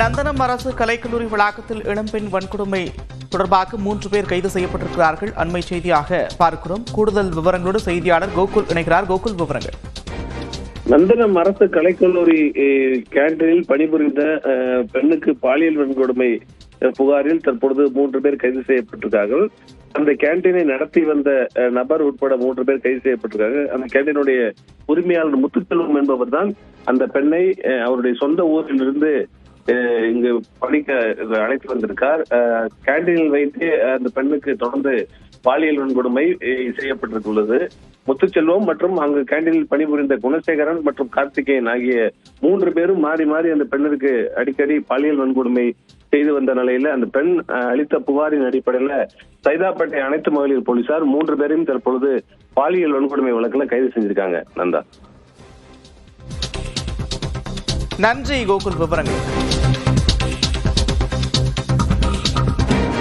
நந்தனம் அரசு கலைக்கல்லூரி வளாகத்தில் இளம்பெண் வன்கொடுமை தொடர்பாக 3 பேர் கைது செய்யப்பட்டிருக்கிறார்கள். அண்மை செய்தியாக பார்க்கிறோம். கூடுதல் விவரங்களோடு செய்தியாளர் கோகுல் இணைகிறார். கோகுல், விவரங்கள். நந்தனம் அரசு கலைக்கல்லூரி கேண்டீனில் பணிபுரிந்த பெண்ணுக்கு பாலியல் வன்கொடுமை புகாரில் தற்பொழுது 3 பேர் கைது செய்யப்பட்டிருக்கார்கள். அந்த கேண்டீனை நடத்தி வந்த நபர் உட்பட 3 பேர் கைது செய்யப்பட்டிருக்காங்க. அந்த கேண்டீனுடைய உரிமையாளர் முத்துச்செல்வம் என்பவர் தான் அந்த பெண்ணை அவருடைய சொந்த ஊரில் இருந்து இங்கு பணிக்க அழைத்து வந்திருக்கார். கேண்டீனில் வைத்து அந்த பெண்ணுக்கு தொடர்ந்து பாலியல் வன்கொடுமை செய்யப்பட்டிருந்துள்ளது. முத்துச்செல்வம் மற்றும் அங்கு கேண்டீனில் பணிபுரிந்த குணசேகரன் மற்றும் கார்த்திகேயன் ஆகிய 3 பேரும் மாறி மாறி அந்த பெண்ணிற்கு அடிக்கடி பாலியல் வன்கொடுமை செய்து வந்த நிலையில அந்த பெண் அளித்த புகாரின் அடிப்படையில சைதாப்பேட்டை அனைத்து மகளிர் போலீசார் 3 பேரையும் தற்பொழுது பாலியல் வன்கொடுமை வழக்குல கைது செஞ்சிருக்காங்க. நந்தா, நன்றி கோகுல், விவரங்கள்.